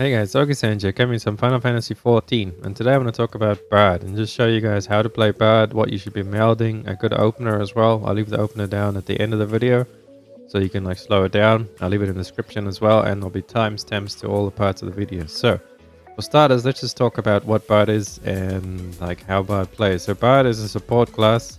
Hey guys, August here, coming some Final Fantasy 14, and today I'm going to talk about Bard and just show you guys how to play Bard, what you should be melding, a good opener as well. I'll leave the opener down at the end of the video so you can slow it down. I'll leave it in the description as well, and there'll be timestamps to all the parts of the video. So for starters, let's just talk about what Bard is and how Bard plays. So Bard is a support class,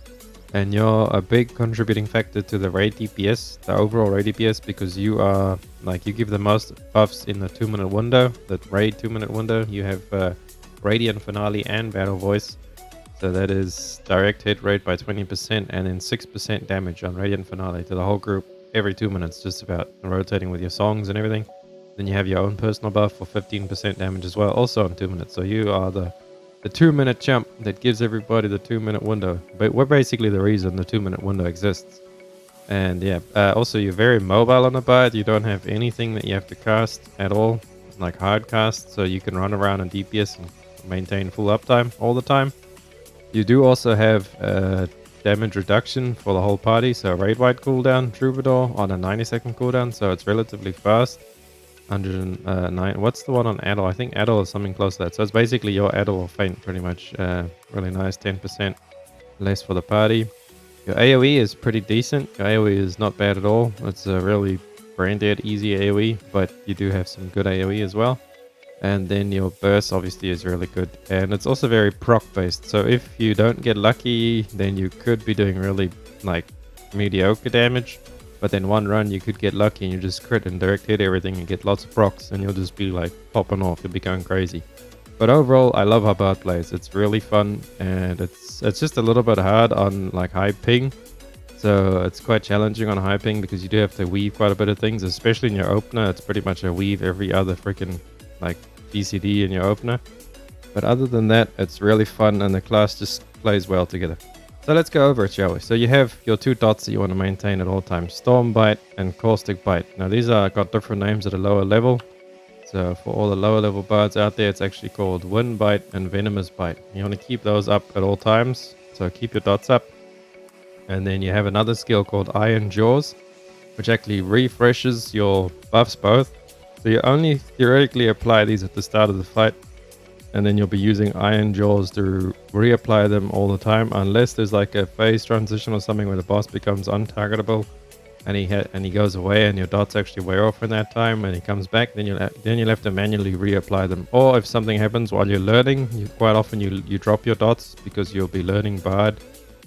and you're a big contributing factor to the raid DPS, the overall raid DPS, because you are you give the most buffs in the 2-minute window, the raid 2-minute window. You have Radiant Finale and Battle Voice, so that is direct hit rate by 20% and then 6% damage on Radiant Finale to the whole group every 2 minutes, just about rotating with your songs and everything. Then you have your own personal buff for 15% damage as well, also on 2 minutes. So you are the 2-minute champ that gives everybody the 2-minute window. But we're basically the reason the 2-minute window exists. And yeah, also you're very mobile on the Bard. You don't have anything that you have to cast at all, like hard cast, so you can run around on DPS and maintain full uptime all the time. You do also have damage reduction for the whole party, so raid wide cooldown Troubadour on a 90-second cooldown, so it's relatively fast. 109. What's the one on Addle? I think Addle is something close to that. So it's basically your Addle or Feint, pretty much. Really nice, 10% less for the party. Your AoE is pretty decent. Your AoE is not bad at all. It's a really brain-dead easy AoE, but you do have some good AoE as well. And then your burst obviously is really good, and it's also very proc based. So if you don't get lucky, then you could be doing really mediocre damage. But then one run you could get lucky and you just crit and direct hit everything and get lots of procs, and you'll just be popping off. You'll be going crazy. But overall, I love how Bard plays. It's really fun, and it's just a little bit hard on high ping. So it's quite challenging on high ping because you do have to weave quite a bit of things, especially in your opener. It's pretty much a weave every other freaking DCD in your opener. But other than that, it's really fun, and the class just plays well together. So let's go over it, shall we? So you have your 2 dots that you want to maintain at all times, Storm Bite and Caustic Bite. Now these are got different names at a lower level. So for all the lower level bards out there, it's actually called Wind Bite and Venomous Bite. You want to keep those up at all times, so keep your dots up. And then you have another skill called Iron Jaws, which actually refreshes your buffs both. So you only theoretically apply these at the start of the fight, and then you'll be using Iron Jaws to reapply them all the time, unless there's a phase transition or something where the boss becomes untargetable, and he goes away, and your dots actually wear off in that time, and he comes back. Then you'll have to manually reapply them. Or if something happens while you're learning, quite often you drop your dots because you'll be learning Bard,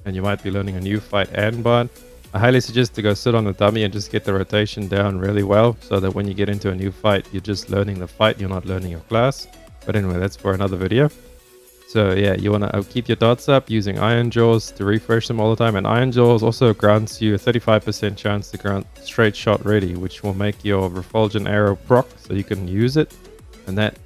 and you might be learning a new fight and Bard. I highly suggest to go sit on the dummy and just get the rotation down really well, so that when you get into a new fight, you're just learning the fight, you're not learning your class. But anyway, that's for another video. So yeah, you want to keep your dots up using Iron Jaws to refresh them all the time. And Iron Jaws also grants you a 35% chance to grant Straight Shot Ready, which will make your Refulgent arrow proc, so you can use it. And that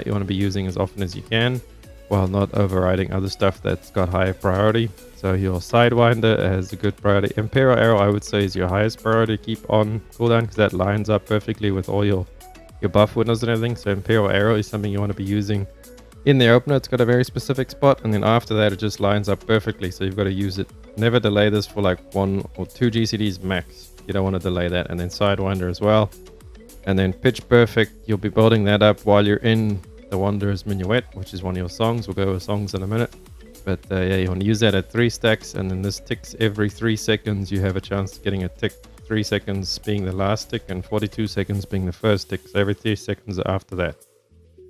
you want to be using as often as you can, while not overriding other stuff that's got higher priority. So your Sidewinder has a good priority. Imperial Arrow, I would say, is your highest priority to keep on cooldown, because that lines up perfectly with all your buff windows and everything. So Imperial Arrow is something you want to be using in the opener. It's got a very specific spot, and then after that it just lines up perfectly, so you've got to use it. Never delay this for 1 or 2 GCDs max. You don't want to delay that. And then Sidewinder as well. And then Pitch Perfect, you'll be building that up while you're in the Wanderer's Minuet, which is one of your songs. We'll go over songs in a minute. But yeah, you want to use that at 3 stacks, and then this ticks every 3 seconds. You have a chance of getting a tick, 3 seconds being the last tick and 42 seconds being the first tick. So every 3 seconds after that,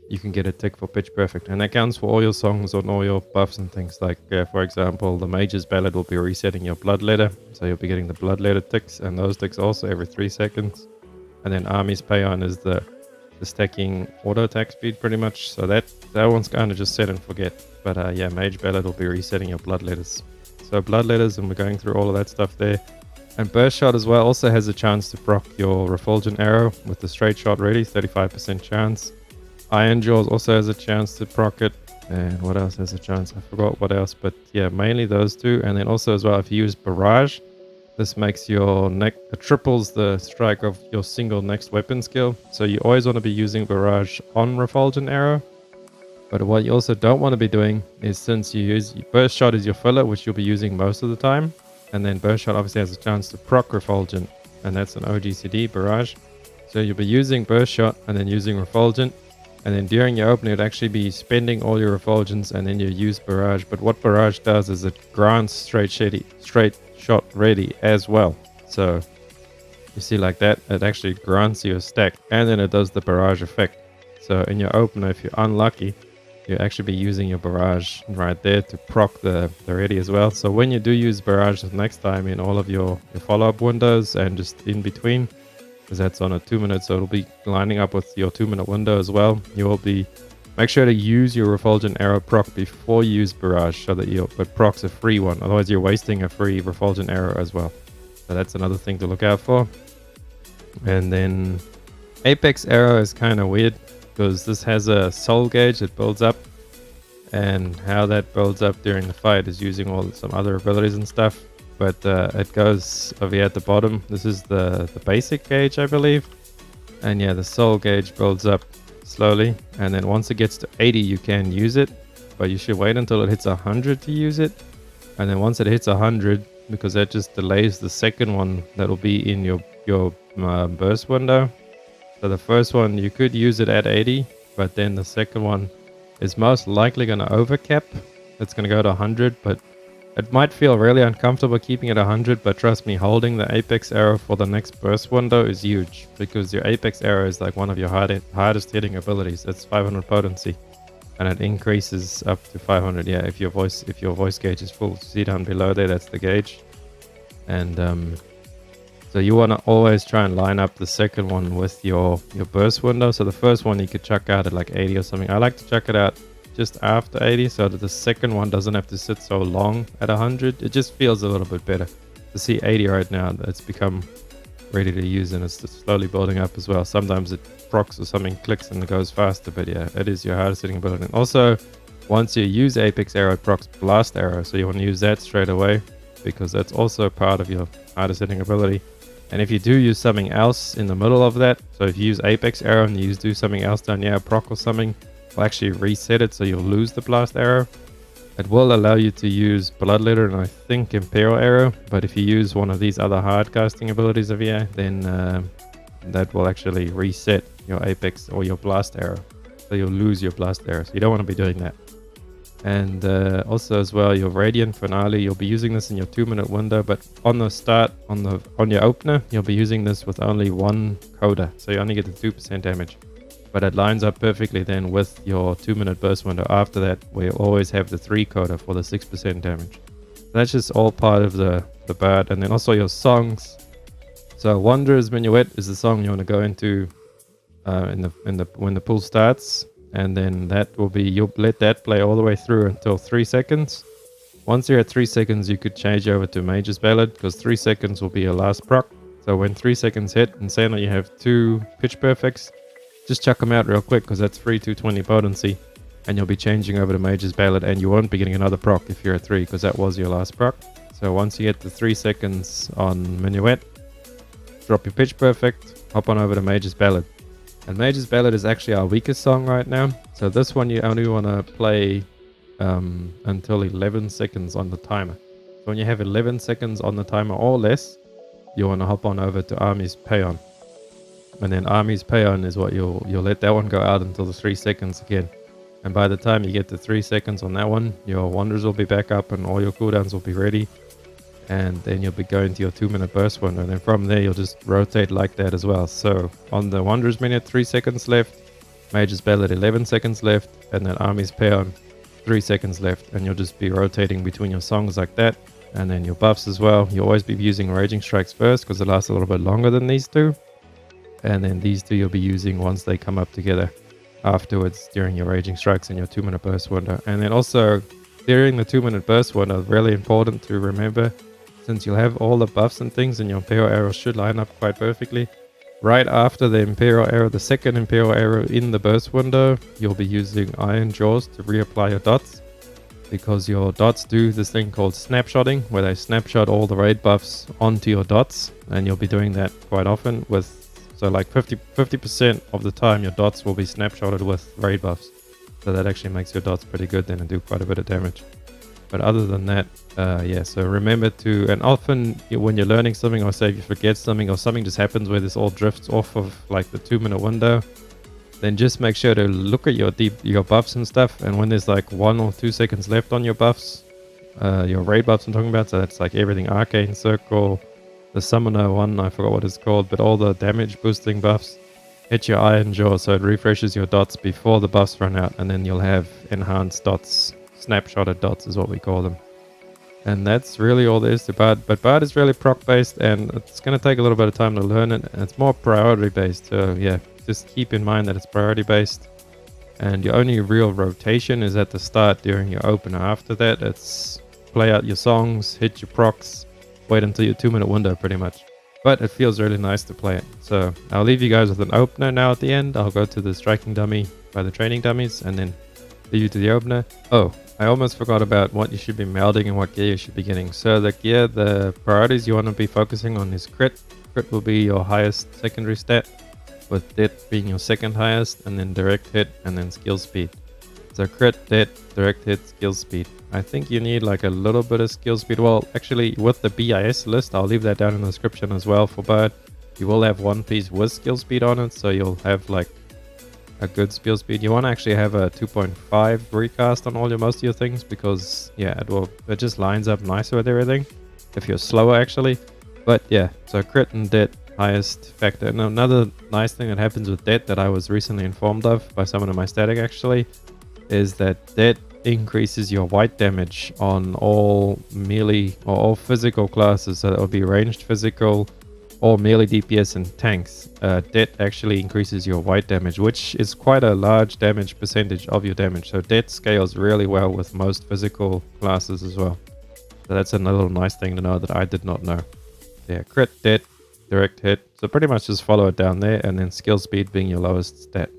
you can get a tick for Pitch Perfect. And that counts for all your songs on all your buffs and things. For example, the Mage's Ballad will be resetting your Blood Letter, so you'll be getting the Blood Letter ticks, and those ticks also every 3 seconds. And then Army's Payon is the stacking auto attack speed, pretty much. So that one's kind of just set and forget. But yeah, Mage Ballad will be resetting your Blood Letters. So Blood Letters, and we're going through all of that stuff there. And Burst Shot as well also has a chance to proc your Refulgent Arrow with the Straight Shot Ready, 35% chance. Iron Jaws also has a chance to proc it. And what else has a chance? I forgot what else, but yeah, mainly those 2. And then also as well, if you use Barrage, this makes your triples the strike of your single next weapon skill. So you always want to be using Barrage on Refulgent Arrow. But what you also don't want to be doing is, since you use Burst Shot is your filler, which you'll be using most of the time. And then Burst Shot obviously has a chance to proc Refulgent, and that's an OGCD Barrage. So you'll be using Burst Shot and then using Refulgent. And then during your opener, it'd actually be spending all your refulgence and then you use barrage. But what barrage does is it grants straight shot ready as well. So you see like that, it actually grants you a stack and then it does the barrage effect. So in your opener, if you're unlucky, you'll actually be using your barrage right there to proc the ready as well. So when you do use barrage next time in all of your follow-up windows and just in between, because that's on a 2 minute, so it'll be lining up with your 2 minute window as well. You will be, make sure to use your Refulgent arrow proc before you use barrage, so that but proc's a free one, otherwise you're wasting a free Refulgent arrow as well. So that's another thing to look out for. And then Apex arrow is kind of weird because this has a soul gauge that builds up, and how that builds up during the fight is using some other abilities and stuff. But it goes over here at the bottom. This is the basic gauge, I believe. And yeah, the soul gauge builds up slowly. And then once it gets to 80, you can use it. But you should wait until it hits 100 to use it. And then once it hits 100, because that just delays the second one that'll be in your burst window. So the first one, you could use it at 80. But then the second one is most likely going to overcap. It's going to go to 100, but it might feel really uncomfortable keeping it 100, but trust me, holding the Apex arrow for the next burst window is huge, because your Apex arrow is like one of your hardest hitting abilities. It's 500 potency, and it increases up to 500. Yeah, if your voice gauge is full. See down below there, that's the gauge. And so you want to always try and line up the second one with your burst window. So the first one you could chuck out at like 80 or something. I like to chuck it out just after 80, so that the second one doesn't have to sit so long at 100. It just feels a little bit better. To see 80 right now, it's become ready to use, and it's just slowly building up as well. Sometimes it procs or something clicks and it goes faster, but yeah, it is your hardest hitting ability. And also, once you use Apex arrow, it procs blast arrow, so you want to use that straight away, because that's also part of your hardest hitting ability. And if you do use something else in the middle of that, so if you use Apex arrow and you do something else down here, proc or something, will actually reset it, so you'll lose the blast arrow. It will allow you to use Bloodletter and I think Imperial arrow, but if you use one of these other hard casting abilities over here, then that will actually reset your Apex or your blast arrow, so you'll lose your blast arrow. So you don't want to be doing that. And also as well, your Radiant Finale, you'll be using this in your 2 minute window, but on the start, on your opener, you'll be using this with only one coda, so you only get the 2% damage. But it lines up perfectly then with your 2 minute burst window after that, where you always have the 3 coda for the 6% damage. That's just all part of the bard. And then also your songs. So Wanderer's Minuet is the song you want to go into when the pool starts. And then that will be, you'll let that play all the way through until 3 seconds. Once you're at 3 seconds, you could change over to Mage's Ballad, because 3 seconds will be your last proc. So when 3 seconds hit, and say that you have 2 pitch perfects, just chuck them out real quick, because that's free 220 potency, and you'll be changing over to Mage's Ballad, and you won't be getting another proc if you're at 3, because that was your last proc. So once you get the 3 seconds on Minuet, drop your pitch perfect, hop on over to Mage's Ballad. And Mage's Ballad is actually our weakest song right now. So this one you only want to play until 11 seconds on the timer. So when you have 11 seconds on the timer or less, you want to hop on over to Army's Paeon. And then Army's Paeon is what you'll let that one go out until the 3 seconds again. And by the time you get to 3 seconds on that one, your Wanderers will be back up and all your cooldowns will be ready. And then you'll be going to your 2 minute burst window. And then from there, you'll just rotate like that as well. So on the Wanderers Minute, 3 seconds left. Mage's Ballad, 11 seconds left. And then Army's Paeon, 3 seconds left. And you'll just be rotating between your songs like that. And then your buffs as well. You'll always be using Raging Strikes first, because it lasts a little bit longer than these two. And then these two you'll be using once they come up together afterwards during your Raging Strikes and your 2 minute burst window. And then also during the 2 minute burst window, really important to remember, since you'll have all the buffs and things, and your Imperial arrow should line up quite perfectly. Right after the Imperial arrow, the second Imperial arrow in the burst window, you'll be using Iron Jaws to reapply your dots, because your dots do this thing called Snapshotting, where they snapshot all the raid buffs onto your dots, and you'll be doing that quite often with, so like 50% of the time your dots will be snapshotted with raid buffs. So that actually makes your dots pretty good then and do quite a bit of damage. But other than that, yeah, so remember to, and often when you're learning something, or say if you forget something or something just happens where this all drifts off of like the 2 minute window, then just make sure to look at your buffs and stuff. And when there's like 1 or 2 seconds left on your buffs, your raid buffs I'm talking about, so that's like everything Arcane Circle, the Summoner one, I forgot what it's called, but all the damage boosting buffs, hit your Iron Jaw so it refreshes your dots before the buffs run out, and then you'll have enhanced dots, snapshotted dots is what we call them. And that's really all there is to Bard. But Bard is really proc based, and it's going to take a little bit of time to learn it. And it's more priority based. So yeah, just keep in mind that it's priority based. And your only real rotation is at the start during your opener. After that, it's play out your songs, hit your procs, wait until your 2-minute window pretty much. But it feels really nice to play it. So I'll leave you guys with an opener now at the end. I'll go to the striking dummy by the training dummies and then leave you to the opener. Oh, I almost forgot about what you should be melding and what gear you should be getting. So the gear, the priorities you want to be focusing on is crit. Crit will be your highest secondary stat, with death being your second highest, and then direct hit, and then skill speed. So crit, death, direct hit, skill speed. I think you need like a little bit of skill speed. Well, actually with the BIS list, I'll leave that down in the description as well for Bard. You will have one piece with skill speed on it, so you'll have like a good skill speed. You want to actually have a 2.5 recast on most of your things, because yeah, it just lines up nicer with everything if you're slower actually. But yeah, so crit and death highest factor. And another nice thing that happens with death that I was recently informed of by someone in my static actually is that death increases your white damage on all melee or all physical classes. So that would be ranged physical or melee DPS and tanks. Death actually increases your white damage, which is quite a large damage percentage of your damage. So death scales really well with most physical classes as well. So that's another little nice thing to know that I did not know. Yeah, crit, death, direct hit. So pretty much just follow it down there, and then skill speed being your lowest stat.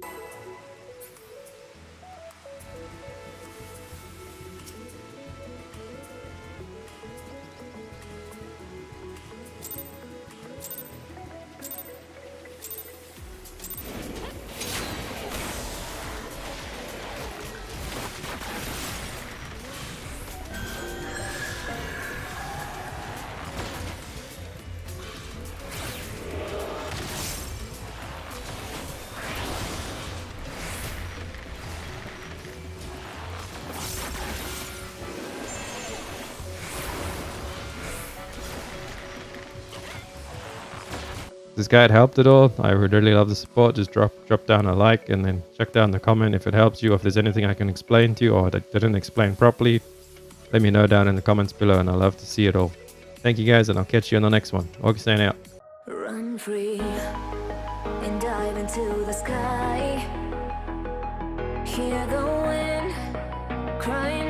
This guide helped at all, I would really love the support. Just drop down a like, and then check down the comment if it helps you. If there's anything I can explain to you or that didn't explain properly, let me know down in the comments below, and I'd love to see it all. Thank you guys, and I'll catch you on the next one. Augustine out. Run free and dive into the sky. Hear the wind crying